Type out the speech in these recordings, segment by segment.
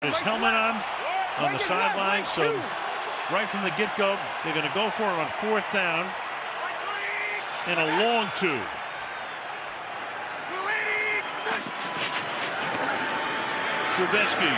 his helmet on the sideline. So right from the get-go, they're going to go for it on 4th down and a long 2. Trubisky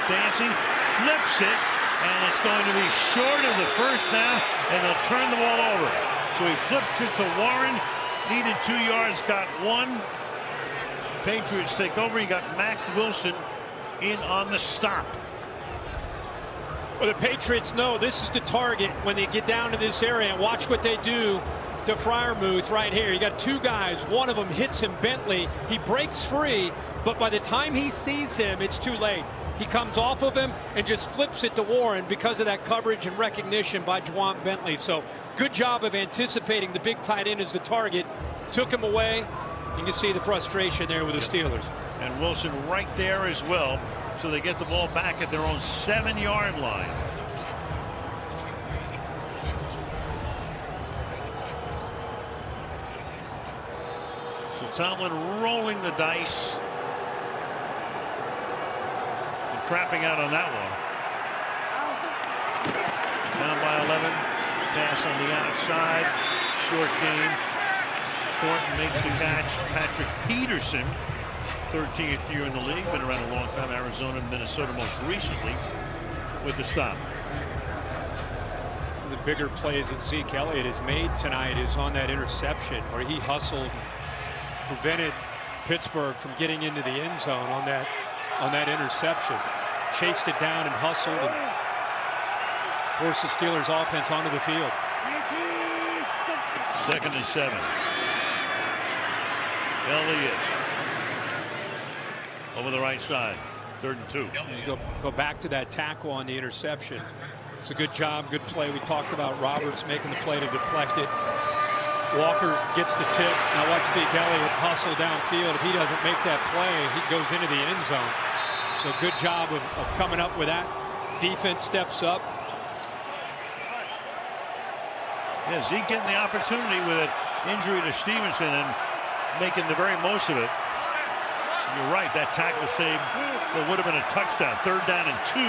dancing, flips it, and it's going to be short of the 1st down, and they'll turn the ball over. So he flips it to Warren, needed 2 yards, got 1. Patriots take over. You got Mack Wilson in on the stop. Well, the Patriots know this is the target when they get down to this area, and watch what they do to Freiermuth right here. You got 2 guys. One of them hits him, Bentley. He breaks free, but by the time he sees him, it's too late. He comes off of him and just flips it to Warren because of that coverage and recognition by Juwan Bentley. So good job of anticipating the big tight end as the target. Took him away. You can see the frustration there with the Steelers. And Wilson right there as well. So they get the ball back at their own 7-yard line. So Tomlin rolling the dice. Crapping out on that one. Down by 11. Pass on the outside. Short game. Thornton makes the catch. Patrick Peterson, 13th year in the league, been around a long time. Arizona and Minnesota most recently with the stop. The bigger plays that Zeke Elliott has made tonight is on that interception where he hustled, prevented Pittsburgh from getting into the end zone on that interception. Chased it down and hustled and forced the Steelers offense onto the field. 2nd and 7. Elliott over the right side. 3rd and 2. You go back to that tackle on the interception. It's a good job, good play. We talked about Roberts making the play to deflect it. Walker gets the tip. Now watch Zeke Elliott hustle downfield. If he doesn't make that play, he goes into the end zone. So good job of coming up with that. Defense steps up. Yeah, Zeke getting the opportunity with an injury to Stevenson and making the very most of it. You're right, that tackle save would have been a touchdown. 3rd down and 2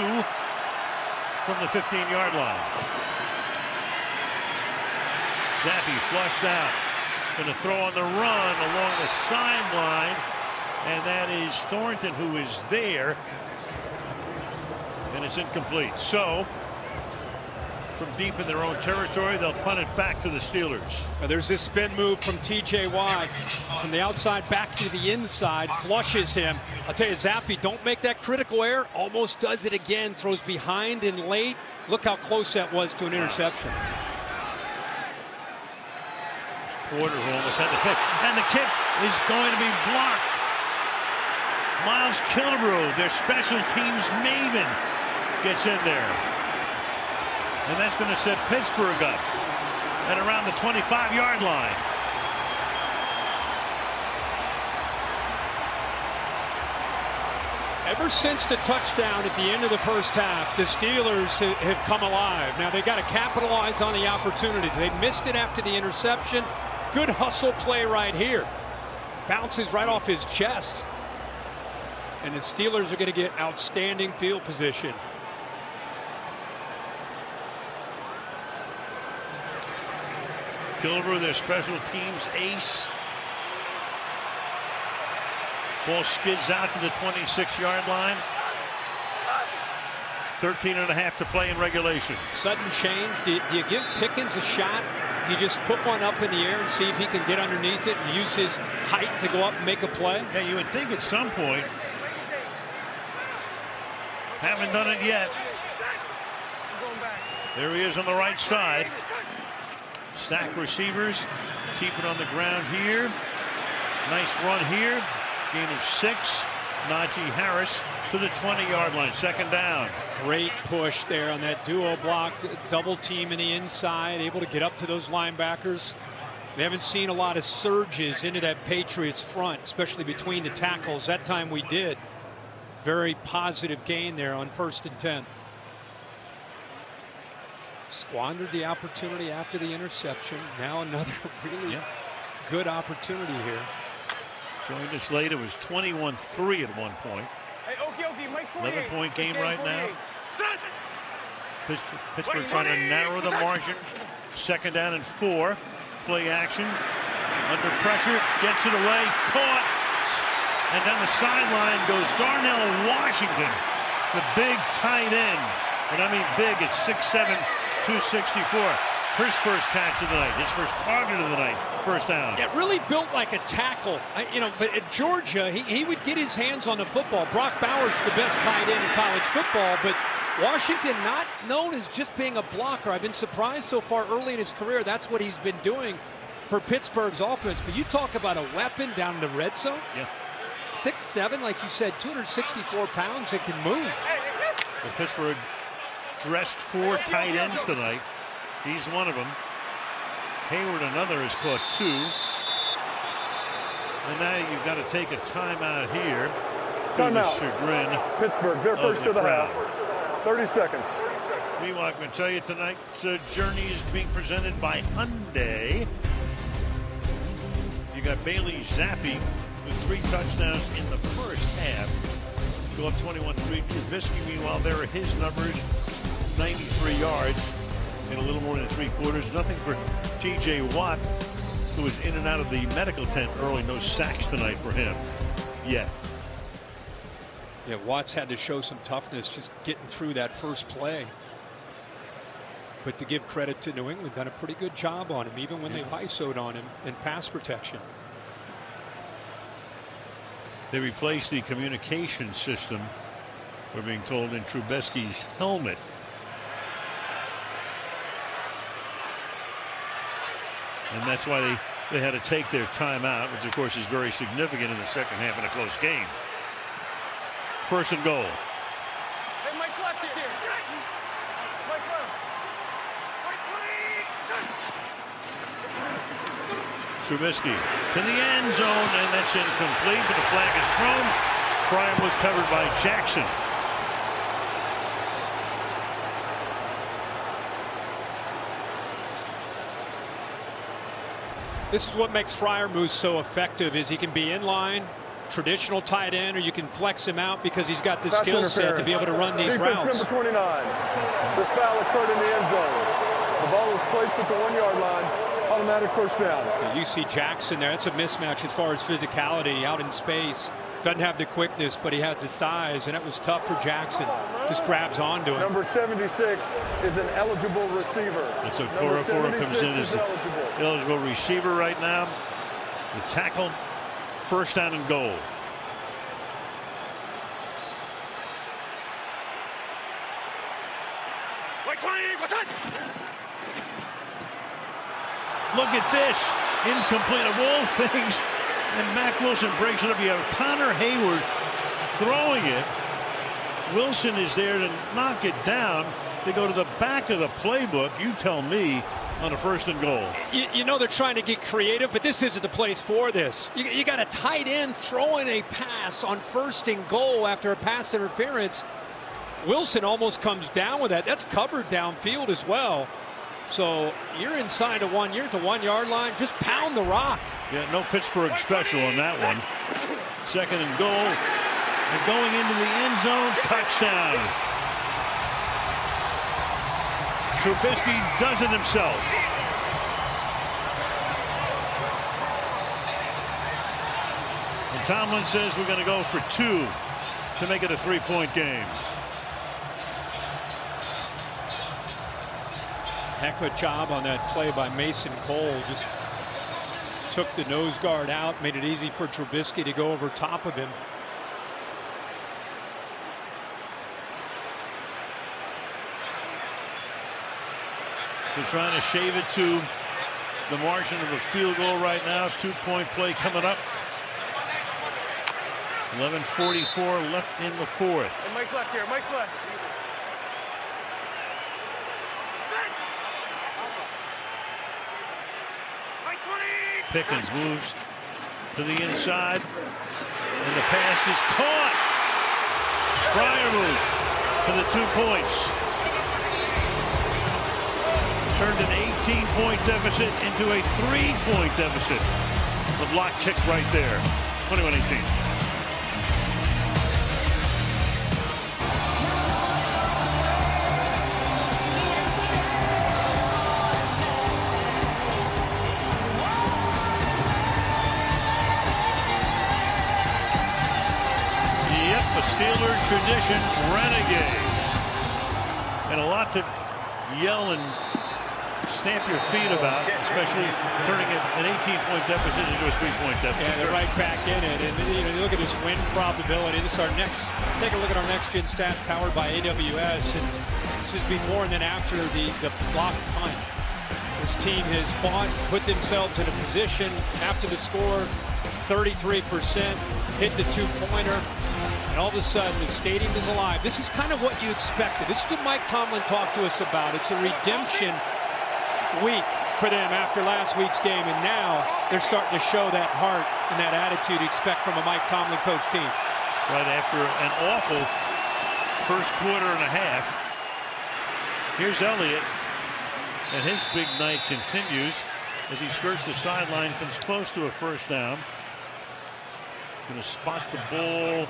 from the 15-yard line. Zappe flushed out. Going to throw on the run along the sideline. And that is Thornton, who is there. And it's incomplete. So, from deep in their own territory, they'll punt it back to the Steelers. Now there's this spin move from T.J. Watt. From the outside back to the inside. Flushes him. I'll tell you, Zappe, don't make that critical error. Almost does it again. Throws behind and late. Look how close that was to an interception. Porter, who almost had the pick. And the kick is going to be blocked. Miles Killebrew, their special teams maven, gets in there. And that's going to set Pittsburgh up at around the 25-yard line. Ever since the touchdown at the end of the 1st half, the Steelers have come alive. Now they got to capitalize on the opportunities. They missed it after the interception. Good hustle play right here. Bounces right off his chest. And the Steelers are going to get outstanding field position. Killebrew, their special teams ace. Ball skids out to the 26-yard line. 13.5 to play in regulation. Sudden change. Do you give Pickens a shot? Do you just put one up in the air and see if he can get underneath it and use his height to go up and make a play? Yeah, you would think at some point. Haven't done it yet. There he is on the right side. Stack receivers. Keep it on the ground here. Nice run here. Gain of 6. Najee Harris to the 20-yard line. 2nd down. Great push there on that duo block. Double team in the inside. Able to get up to those linebackers. We haven't seen a lot of surges into that Patriots front, especially between the tackles. That time we did. Very positive gain there on 1st and 10. Squandered the opportunity after the interception. Now another really good opportunity here. Joined us late. It was 21-3 at one point. Hey, okay, Mike 11-point game right now. Pittsburgh trying to narrow the margin. 2nd down and 4. Play action. Under pressure. Gets it away. Caught. And down the sideline goes Darnell Washington, the big tight end. And I mean big, it's 6'7", 264. His first catch of the night, his first target of the night, 1st down. Yeah, really built like a tackle. But at Georgia, he would get his hands on the football. Brock Bowers, the best tight end in college football, but Washington not known as just being a blocker. I've been surprised so far early in his career. That's what he's been doing for Pittsburgh's offense. But you talk about a weapon down in the red zone. Yeah. 6'7", like you said, 264 pounds. It can move. Well, Pittsburgh dressed 4 tight ends tonight. He's one of them. Hayward, another, has caught 2. And now you've got to take a timeout here. Timeout. Chagrin. Pittsburgh, they're first of the half. 30 seconds. Meanwhile, I'm going to tell you tonight's journey is being presented by Hyundai. You got Bailey Zappi with 3 touchdowns in the first half. Go up 21-3. Trubisky, meanwhile, there are his numbers. 93 yards in a little more than 3 quarters. Nothing for T.J. Watt, who was in and out of the medical tent early. No sacks tonight for him yet. Yeah, Watts had to show some toughness just getting through that first play. But to give credit to New England, done a pretty good job on him, even when they ISO'd on him in pass protection. They replaced the communication system, we're being told, in Trubisky's helmet. And that's why they had to take their timeout, which of course is very significant in the second half in a close game. 1st and goal. Hey, Mike's left it here. Mike's left. Trubisky to the end zone, and that's incomplete, but the flag is thrown. Freiermuth covered by Jackson. This is what makes Freiermuth so effective, is he can be in line, traditional tight end, or you can flex him out because he's got the skill set to be able to run these Defense routes. Number 29. This foul occurred in the end zone. The ball is placed at the 1-yard line. Automatic 1st down. You see Jackson there. That's a mismatch as far as physicality out in space. Doesn't have the quickness, but he has the size, and it was tough for Jackson. Just grabs onto him. Number 76 is an eligible receiver. And so Corafora comes in as the eligible receiver right now. The tackle, 1st down and goal. Look at this. Incomplete of all things. And Mack Wilson breaks it up. You have Connor Hayward throwing it. Wilson is there to knock it down. They go to the back of the playbook. You tell me, on a 1st and goal. You know they're trying to get creative, but this isn't the place for this. You got a tight end throwing a pass on 1st and goal after a pass interference. Wilson almost comes down with that. That's covered downfield as well. So you're inside a 1-yard line. Just pound the rock. Yeah, no Pittsburgh special on that one. 2nd and goal. And going into the end zone, touchdown. Trubisky does it himself. And Tomlin says we're going to go for 2 to make it a 3-point game. Heck of a job on that play by Mason Cole. Just took the nose guard out, made it easy for Trubisky to go over top of him. So trying to shave it to the margin of a field goal right now. 2-point play coming up. 11:44 left in the 4th. Hey, Mike's left here. Mike's left. Pickens moves to the inside, and the pass is caught. Freiermuth for the 2 points. Turned an 18-point deficit into a 3-point deficit. The block kick right there. 21-18. tradition, renegade. And a lot to yell and stamp your feet about, especially turning an 18-point deficit into a 3-point deficit. Yeah, they're right back in it. And you look at this win probability. This is our next. Take a look at our next gen stats powered by AWS. And this is before and then after the block punt. This team has fought, put themselves in a position after the score, 33%, hit the 2-pointer. And all of a sudden, the stadium is alive. This is kind of what you expected. This is what Mike Tomlin talked to us about. It's a redemption week for them after last week's game. And now they're starting to show that heart and that attitude you expect from a Mike Tomlin coach team. Right after an awful first quarter and a half. Here's Elliott. And his big night continues as he skirts the sideline, comes close to a first down. Going to spot the ball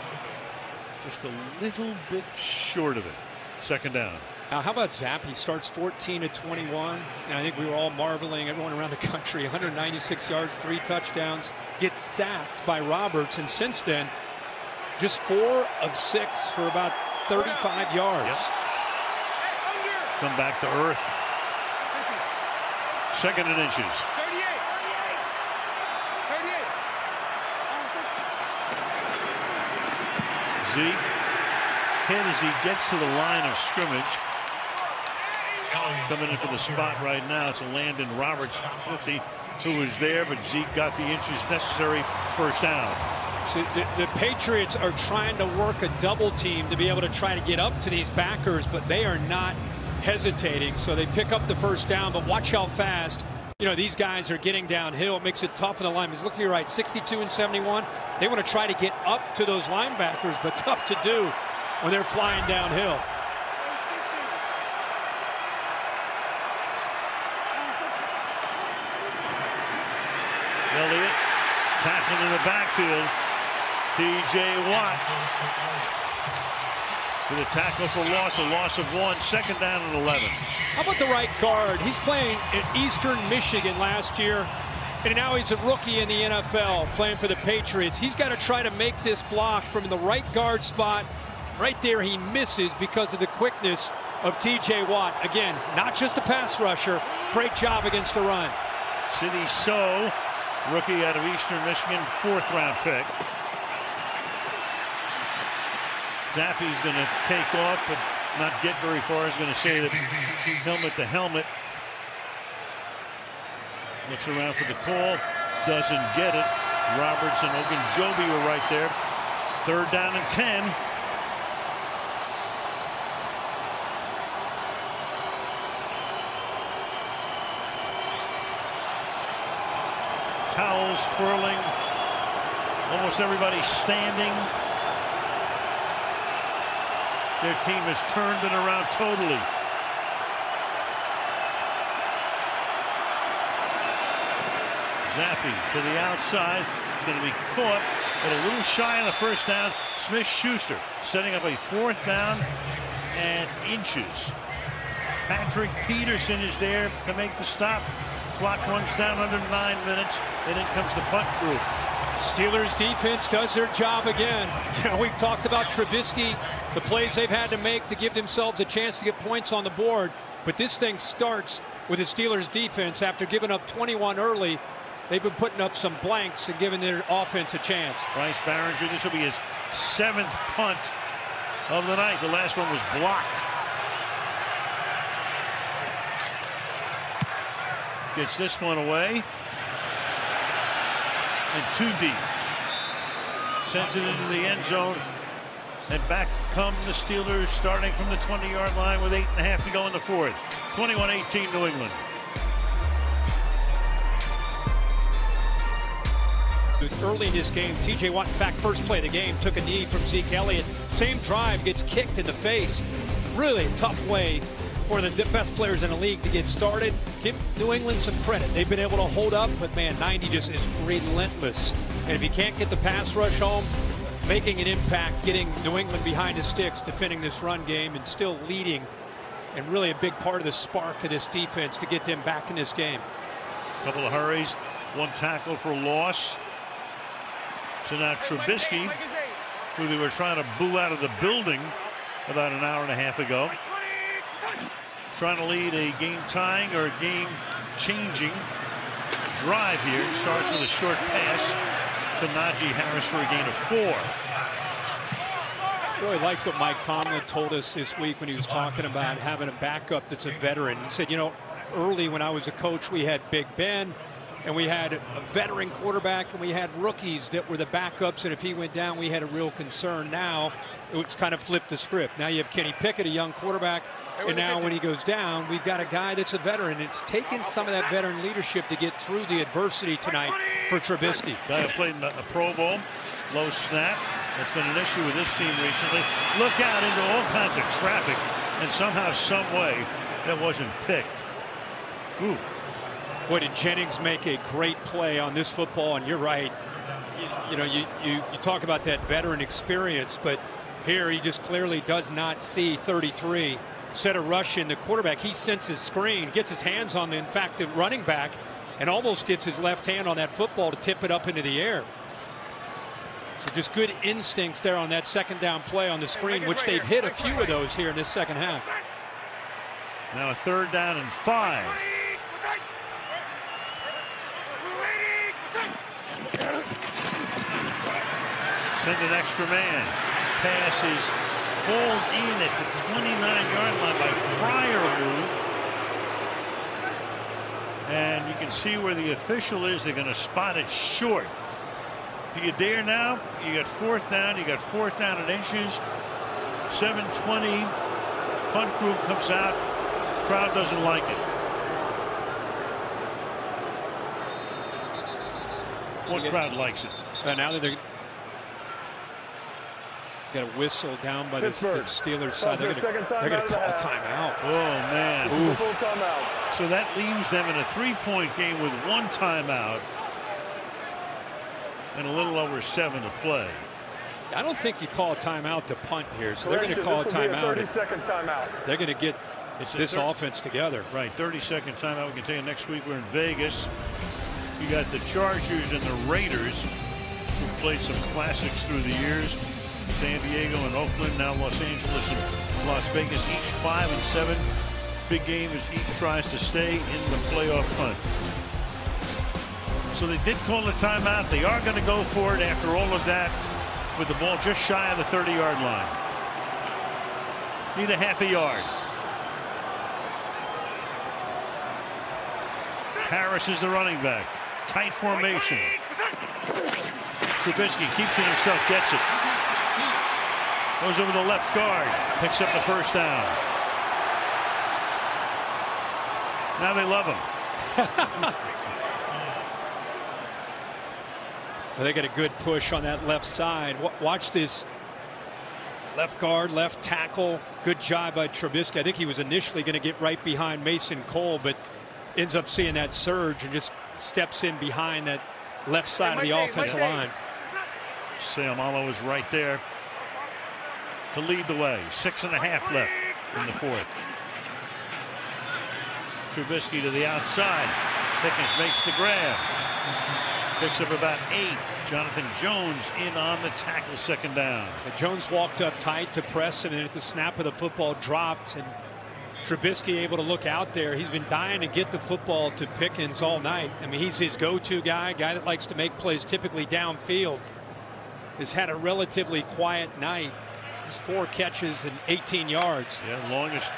just a little bit short of it. Second down. Now, how about Zapp? He starts 14 of 21. And I think we were all marveling, everyone around the country, 196 yards, 3 touchdowns, gets sacked by Roberts. And since then, just 4 of 6 for about 35 yards. Yep. Come back to earth. Second and inches. 38. Zeke hit as he gets to the line of scrimmage. Coming in for the spot right now, it's a Landon Roberts 50 who was there, but Zeke got the inches necessary. First down. So the Patriots are trying to work a double team to be able to try to get up to these backers, but they are not hesitating. So they pick up the first down, but watch how fast, you know, these guys are getting downhill. It makes it tough in the linemen. Look to your right, 62 and 71. They want to try to get up to those linebackers, but tough to do when they're flying downhill. Elliott tackling in the backfield. T.J. Watt with a tackle for loss, a loss of 1. Second down and 11. How about the right guard? He's playing at Eastern Michigan last year, and now he's a rookie in the NFL playing for the Patriots. He's got to try to make this block from the right guard spot. Right there, he misses because of the quickness of T.J. Watt. Again, not just a pass rusher. Great job against the run. Sidney So, rookie out of Eastern Michigan, 4th-round pick. Zappe's going to take off, but not get very far. He's going to say that helmet to helmet. Looks around for the call. Doesn't get it. Roberts and Ogunjobi were right there. 3rd down and 10. Towels twirling. Almost everybody standing. Their team has turned it around totally. Zappe to the outside. It's going to be caught, but a little shy of the first down. Smith-Schuster setting up a 4th down and inches. Patrick Peterson is there to make the stop. Clock runs down under 9 minutes, and in comes the punt group. Steelers defense does their job again. You know, we've talked about Trubisky, the plays they've had to make to give themselves a chance to get points on the board. But this thing starts with the Steelers defense. After giving up 21 early, they've been putting up some blanks and giving their offense a chance. Bryce Barringer, this will be his 7th punt of the night. The last one was blocked. Gets this one away. And 2 deep. Sends it into the end zone. And back come the Steelers, starting from the 20-yard line with 8.5 to go in the 4th. 21-18 New England. Early in this game, T.J. Watt, in fact, first play of the game, took a knee from Zeke Elliott. Same drive, gets kicked in the face. Really tough way for the best players in the league to get started. Give New England some credit. They've been able to hold up, but man, 90 just is relentless. And if you can't get the pass rush home, making an impact, getting New England behind the sticks, defending this run game, and still leading, and really a big part of the spark of this defense to get them back in this game. A couple of hurries, 1 tackle for loss. So now Trubisky who they were trying to boo out of the building about an hour and a half ago. Trying to lead a game-tying or game-changing drive here. It starts with a short pass to Najee Harris for a gain of 4. I really liked what Mike Tomlin told us this week when he was talking about having a backup that's a veteran. He said, you know, early when I was a coach, we had Big Ben, and we had a veteran quarterback, and we had rookies that were the backups, and if he went down, we had a real concern. Now, it's kind of flipped the script. Now you have Kenny Pickett, a young quarterback, and now when he goes down, we've got a guy that's a veteran. It's taken some of that veteran leadership to get through the adversity tonight for Trubisky. Guy who played in a Pro Bowl, low snap. That's been an issue with this team recently. Look out into all kinds of traffic, and somehow, some way, that wasn't picked. Ooh. Boy, did Jennings make a great play on this football, and you're right. You know, you talk about that veteran experience, but here he just clearly does not see 33. Instead of rushing the quarterback, he senses screen, gets his hands on the, in fact, the running back, and almost gets his left hand on that football to tip it up into the air. So just good instincts there on that second down play on the screen, which they've hit a few of those here in this second half. Now a 3rd down and 5. Send an extra man. Pass is hauled in at the 29-yard line by Freiermuth. And you can see where the official is. They're going to spot it short. Do you dare now? You got 4th down. You got 4th down and inches. 7:20. Punt crew comes out. Crowd doesn't like it. What crowd likes it? Now that they're got a whistle down by the Steelers side. They're going to call a timeout. Oh, man. This is a full timeout. So that leaves them in a 3-point game with 1 timeout and a little over 7 to play. I don't think you call a timeout to punt here, so they're going to call a timeout. 30-second timeout. They're going to get this offense together. Right, 30-second timeout. We can tell you next week we're in Vegas. You got the Chargers and the Raiders, who played some classics through the years. San Diego and Oakland, now Los Angeles and Las Vegas, each 5 and 7. Big game as each tries to stay in the playoff hunt. So they did call a timeout. They are going to go for it after all of that, with the ball just shy of the 30-yard line. Need a half a yard. Harris is the running back. Tight formation. Trubisky keeps it himself, gets it. Goes over the left guard, picks up the 1st down. Now they love him. They got a good push on that left side. Watch this. Left guard, left tackle. Good job by Trubisky. I think he was initially going to get right behind Mason Cole, but ends up seeing that surge and just steps in behind that left side of the offensive line. Seumalo is right there to lead the way. 6.5 left in the 4th. Trubisky to the outside. Pickens makes the grab. Picks up about 8. Jonathan Jones in on the tackle, 2nd down. Jones walked up tight to Preston, and at the snap of the football dropped, and Trubisky able to look out there. He's been dying to get the football to Pickens all night. I mean, he's his go-to guy that likes to make plays typically downfield. Has had a relatively quiet night. Just 4 catches and 18 yards. Yeah, longest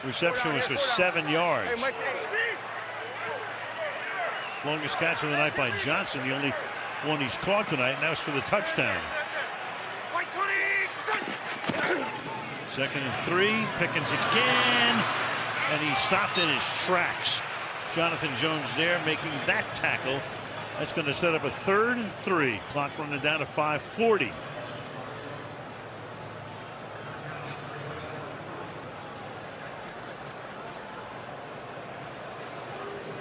reception was for 7 yards. Longest catch of the night by Johnson. The only one he's caught tonight, and that was for the touchdown. 2nd and 3. Pickens again, and he stopped in his tracks. Jonathan Jones there making that tackle. That's going to set up a 3rd and 3. Clock running down to 5:40.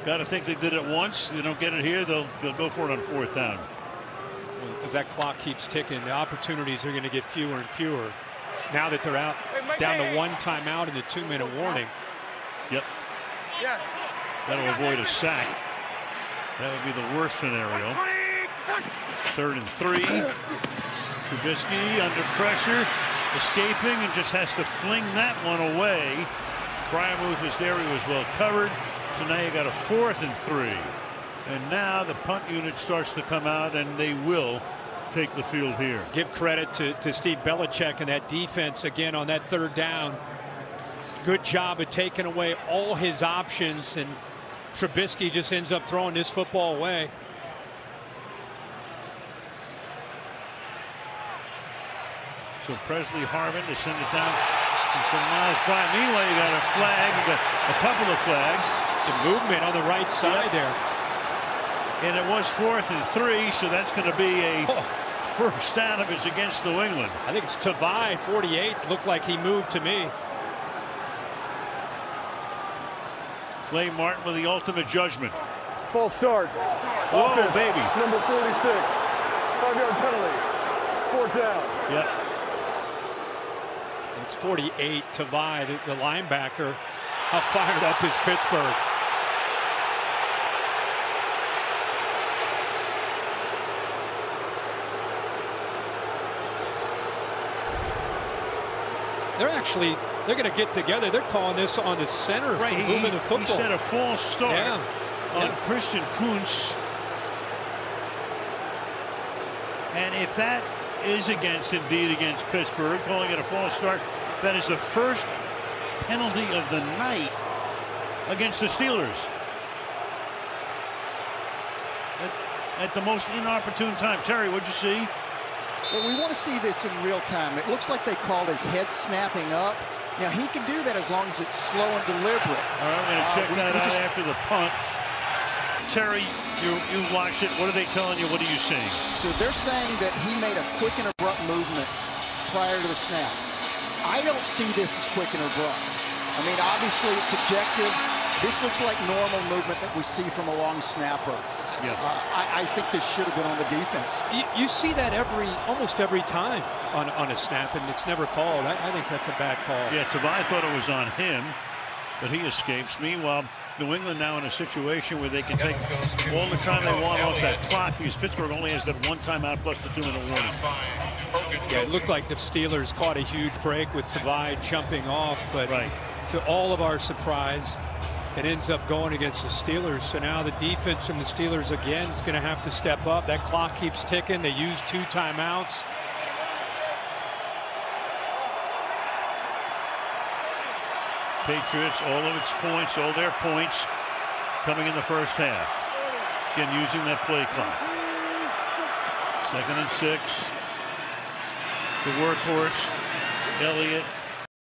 Got to think they did it once. They don't get it here, they'll go for it on 4th down. As that clock keeps ticking, the opportunities are going to get fewer and fewer. Now that they're out, down to 1 timeout and the 2-minute warning. Yep. Yes. Got to avoid a sack. That would be the worst scenario. 3rd and 3. Trubisky under pressure, escaping, and just has to fling that one away. Freiermuth was there. He was well covered. So now you got a 4th and 3. And now the punt unit starts to come out, and they will take the field here. Give credit to Steve Belichick and that defense again on that 3rd down. Good job of taking away all his options, and Trubisky just ends up throwing this football away. So Presley Harvin to send it down to Miles Bryant. Meanwhile, you got a flag. You got a couple of flags. The movement on the right side there. And it was 4th and 3, so that's going to be a first down if it's against New England. I think it's Tavai, 48. Looked like he moved to me. Clay Martin with the ultimate judgment. False start. Whoa, Offense, baby. Number 46. 5-yard penalty. 4th down. Yep. It's 48. Tavai, the linebacker. How fired up is Pittsburgh. They're going to get together. They're calling this on the center right, for moving the football. He said a false start on Christian Kuntz. And if that is indeed against Pittsburgh, calling it a false start, that is the first penalty of the night against the Steelers. At the most inopportune time. Terry, what'd you see? Well, we want to see this in real time. It looks like they called his head snapping up. Now, he can do that as long as it's slow and deliberate. All right, we're going to check that out after the punt. Terry, you watched it. What are they telling you? What are you seeing? So they're saying that he made a quick and abrupt movement prior to the snap. I don't see this as quick and abrupt. I mean, obviously, it's subjective. This looks like normal movement that we see from a long snapper. Yeah. I think this should have been on the defense. You see that almost every time on a snap, and it's never called. I think that's a bad call. Yeah, Tavai thought it was on him, but he escapes. Meanwhile, New England now in a situation where they can take all the time they want off that clock because Pittsburgh only has that 1 timeout plus the 2-minute warning. Yeah, it looked like the Steelers caught a huge break with Tavai jumping off, but to all of our surprise, it ends up going against the Steelers. So now the defense from the Steelers again is going to have to step up. That clock keeps ticking. They use 2 timeouts. Patriots, all of its points, all their points coming in the first half. Again, using that play clock. 2nd and 6. The workhorse, Elliott.